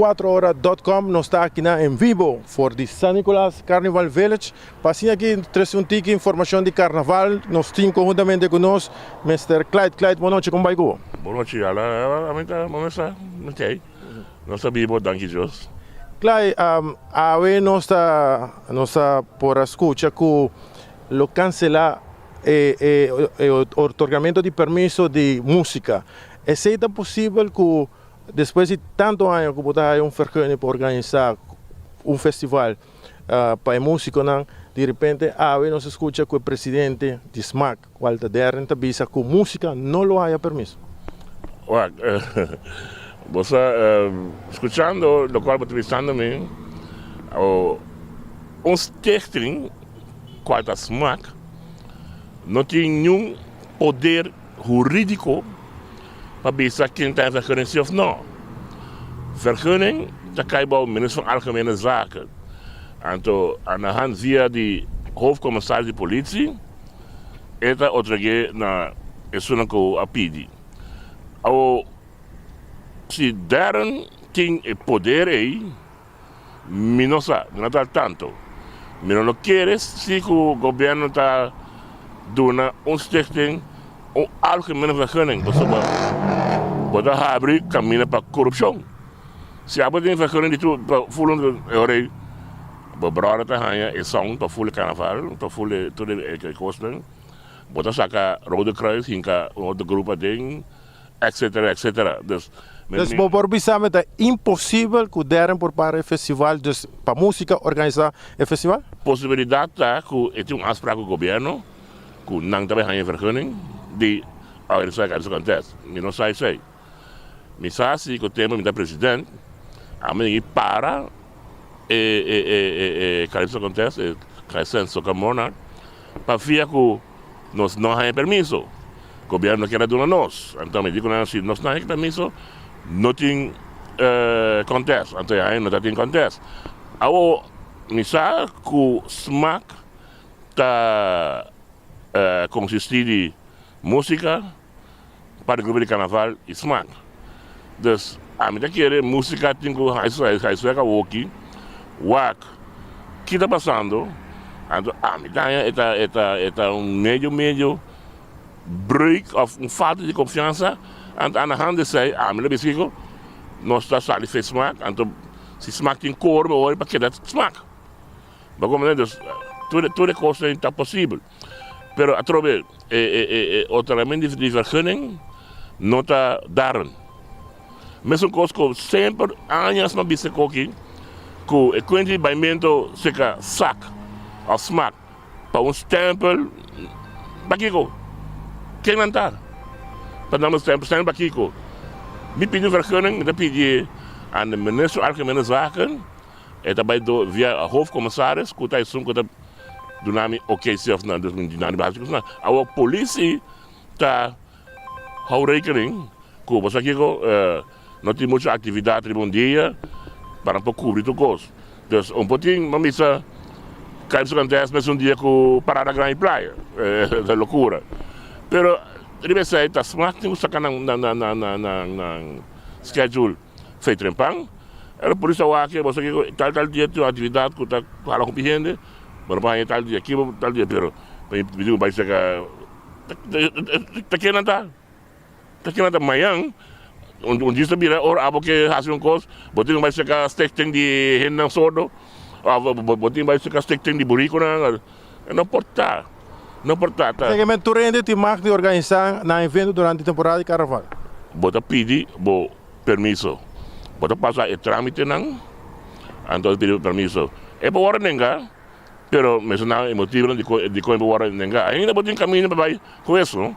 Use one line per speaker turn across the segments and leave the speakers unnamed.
24horas.com. Nós está aqui em vivo for the San Nicolás Carnival Village. Passando aqui, traz um tique informação de carnaval. Nós temos conjuntamente conosco Mr. Clyde. Clyde, boa noite, como vai?
Boa noite, não sabia, danke Deus.
Clyde, nós está por escutar que o cancelar o otorgamento de permiso de música. É possível que depois de tanto anos que você tem vergunning para organizar festival para música, de repente nós escuta que o presidente de SMAC, Walter Derren, diz que música não lo há permiso.
Você escutando o qual você está me stichting qual a SMAC não tem nenhum poder jurídico para pensar quem tem vergunning of não. Vergunning está cai bij het minister van Algemene Zaken. Então, aan de hand via de hoofdcommissaris de politie, eta otrege na esunako apidi. Se deram tem poder aí, minosa, não dá tanto. Mas não quer se o governo está dando stichting algemene vergunning. Bota abrir caminho para corupção. Se a tem vergunning de fulano orei, bebrada tá hanha é só para full carnaval, para full tudo que custa. Bota saca Rode Kruis, hinka outro grupo ding, etc.
Dus por pensar é impossível que derem por para o festival, dus para música organizar o festival?
Possibilidade tá que tem afspraak com o governo, que não também hanha vergunning de organizar isso acontece. Me não sei. Me sabe que o tema da presidente, a mim para que isso acontece, crescendo com a monarca, para via que nós não temos permisso, o governo quer dar a nós. Então me digo se nós não temos permisso, não tem acontece. Então aí não tem acontece. Agora me sabe que o SMAC está consistir de música para o grupo de carnaval e SMAC. Dus a mim quer música tem que haver aqui, que está passando, então a mim é meio break of falta de confiança, então na hand sei a mim besigo nós está sali fez SMAC, então se SMAC tem cor, mas olha para que dá SMAC, mas como é dus tudo coisa está possível, pero a trobe o tratamento de vergunning não está dando. Mesmo coisa que sempre anos mais bisa aqui, que o conhecimento seca sac, ou SMAC, para stempel, bakico, quem não está? Para dar stempel bakico. Me pediu vergunning, me pedi aan de minister Algemene Zaken, e daarbij via hoofdcommissaris, que está isso, que está do nome ok zelf, nou, dus die naam basic, nou, a politie está hou rekening, que você aqui não tem muita atividade de bom dia para cobrir tudo coisa. Então, pouquinho, mas isso acontece mesmo dia que parar na grande praia, é loucura. Pero, ele sei, tá SMAC tem que sacar na schedule feito em pão. Era por isso que você aqui tal dia tem atividade que está falando com o cliente, mas não vai tal dia aqui, tal dia, pero pediu vai chegar, tá querendo amanhã. Dia sabia abo que hasil coisa, botin vai chegar stichting de Renan Sordo, botin vai chegar stichting de Burico, não porta.
Segmento tu rende te mag de organizar na evento durante a temporada de carnaval.
Bota pedir permiso, bota passar o trâmite não, então pedir permiso. É para hora nenga, pero mesmo não é motivo de como hora nenga. Ainda botin caminho para vai com isso.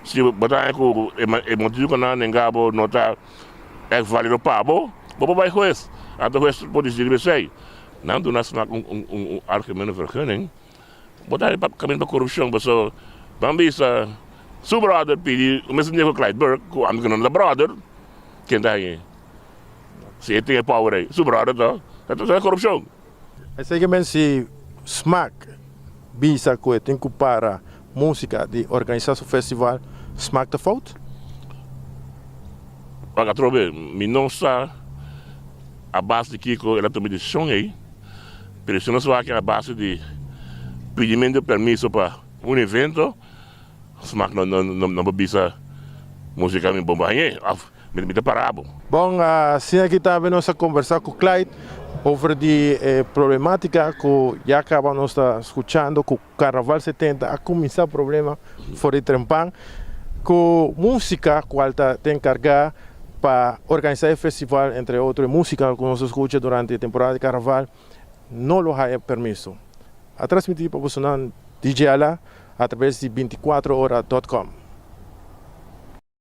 Se botar com o motivo que não engabo não está válido para vou vai com isso. Então o resto pode dizer sei. Não do nas argumento vergunning. Botar para caminho para corrupção, pessoal. Bambisa, seu brother pedir o mesmo nível Clyde Burke, que o amigo não é brother, quem está aí? Se tem power aí, seu brother tá, então é corrupção.
É segmento se SMAC bisa que tem que para música de organizar o festival, SMAC da fout?
Para trobe, mi não sa a base de Kiko, ela também de som aí. Pero se não se vai a base de pedimento de permisso para um evento, SMAC não precisa música me bombardear, me parado.
Bom, assim aqui também nós conversar com o Clyde sobre a problemática que já acabamos escutando com o Carnaval 70, a começar o problema fora de Trempan, com música qual tem carga para organizar o festival, entre outras músicas que nós escutamos durante a temporada de Carnaval, não lo há permisso. A transmitir para você DJ Ala através de 24horas.com.